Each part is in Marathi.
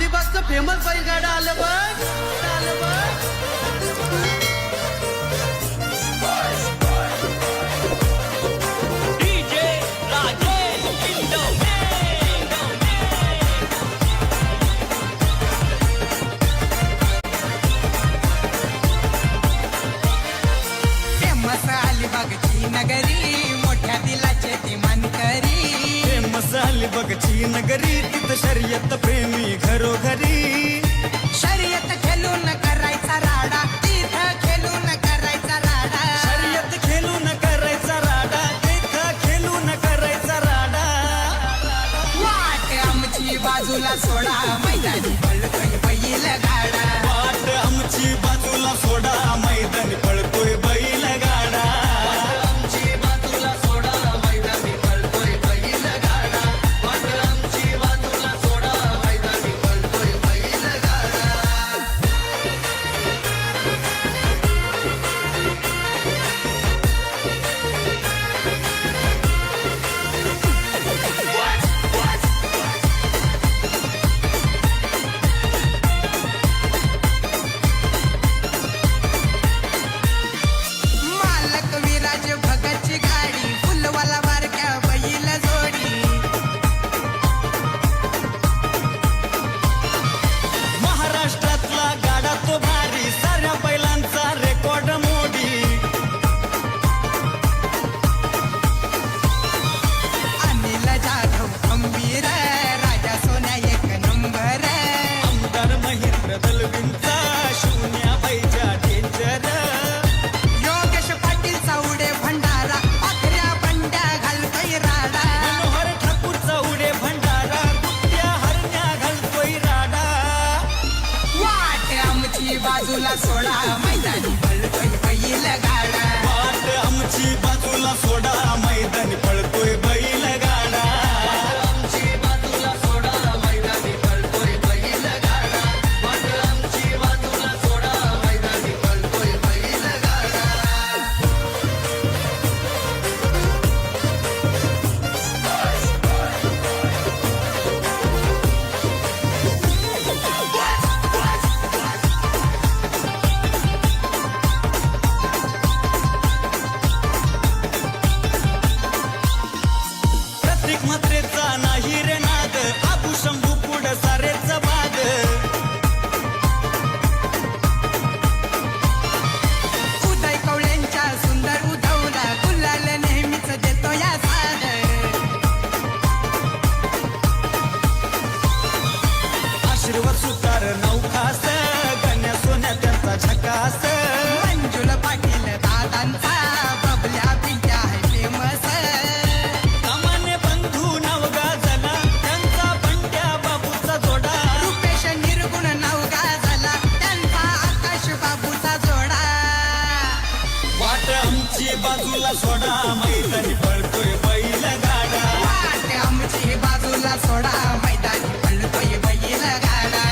अलिबागचं फेमस बैलगाडा आलं बघ, आलं बघ. अलिबागची नगरी मोठ्या दिलाचे ती मानकरी. फेमस अलिबागची नगरी तिथं शर्यत प्रेमी घरोघरी. शर्यत खेळून करायचा राडा, तिथं खेळून करायचा राडा. शर्यत खेळून करायचा राडा, तिथं खेळून करायचा राडा. वाट आमची बाजूला सोडा, मैदानी पळतोय बैल गाडा. वाट आमची बाजूला सोडा, मैदानी पळतोय बैल गाडा. मालक विराज भगतची गाडी, फुलवाला बारक्या बैल जोडी. महाराष्ट्रातला गाडा तो भारी, साऱ्या बैलांचा रेकॉर्ड मोडी. अनिल जाधव खंबीर, राजा सोन्या एक नंबर. आमदार महेंद्र दलवींचा शून्याबाईच्या डेंजर. योगेश पाटील चौडे भंडारा, पाखऱ्या बंड्या घालतोय राडा. मनोहर ठाकूर चौडे भंडारा, कुट्या हरण्या घालतोय राडा. वाट आमची बाजूला सोडा, मैदानी पळतोय बैल गाडा. वाट आमची बाजूला सोडा, मैदानी पळतोय बैल गाडा. प्रत्येक मात्रेचा नाही रे नाद, आबू शंभू पुढं सारेच बाद. उदय कवळ्यांच्या सुंदर उधवला, गुलाल नेहमीच देतो या साद. आशीर्वाद सुतार नौखास, गण्या सोन्या त्यांचा झकास. मंजुल पाटील दादांचा, बबल्या पिंट्या आहे फेमस. सामान्य बंधू नाव गाजला, त्यांचा बंड्या बाबूचा जोडा. रुपेश निर्गुण नाव गाजला, त्यांचा आकाश बाबूचा जोडा. वाट आमची बाजूला सोडा, मैदानी पळतोय बैल गाडा. वाट आमची बाजूला सोडा, मैदानी पळतोय बैल गाडा.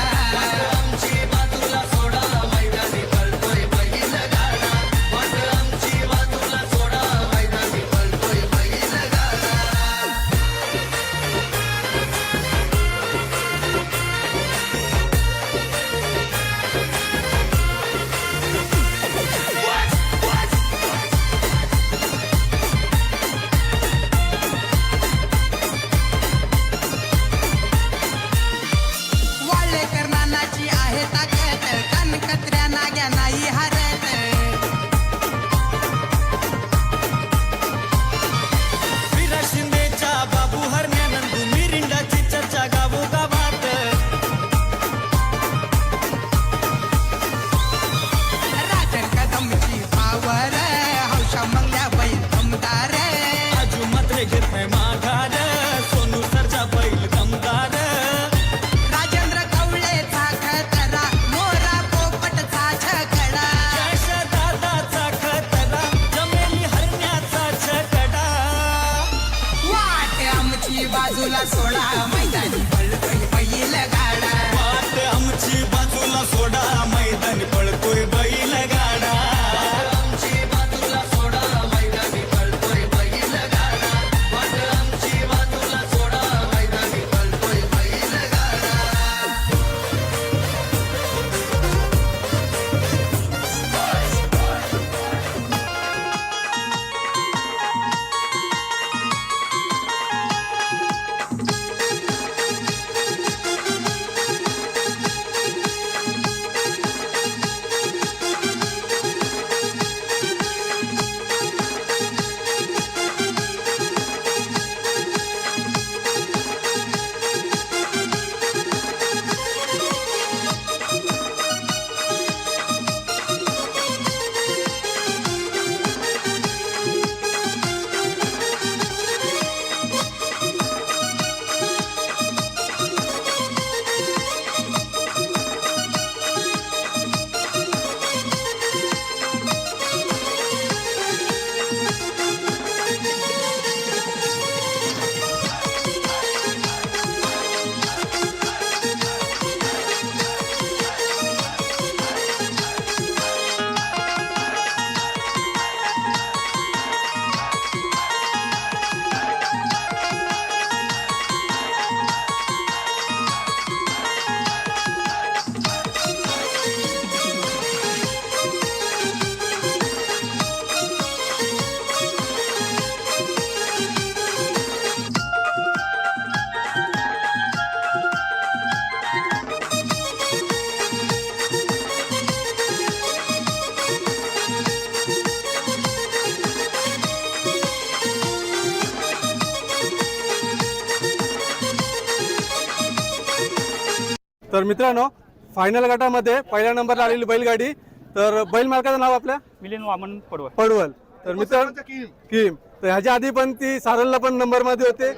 तर मित्रांनो फायनल गटामध्ये पहिल्या नंबरला आलेली बैलगाडी, तर बैल मालकाचं नाव आपल्या मिलिंद वामन पडवळ. पडवल. तर मित्रांनो किम, तर ह्याच्या आधी पण ती सारलला पण नंबर मध्ये होते,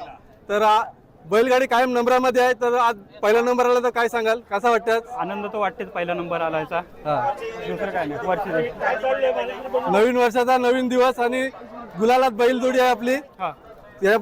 तर बैलगाडी कायम नंबरामध्ये आहे. तर आज पहिला नंबर आला तर काय सांगाल, कसा वाटतं? आनंद तर वाटतेच पहिला नंबर आलायचा, दुसरं काय नाही. वर्ष नवीन वर्षाचा नवीन दिवस आणि गुलालात बैल जोडी आहे आपली. हा या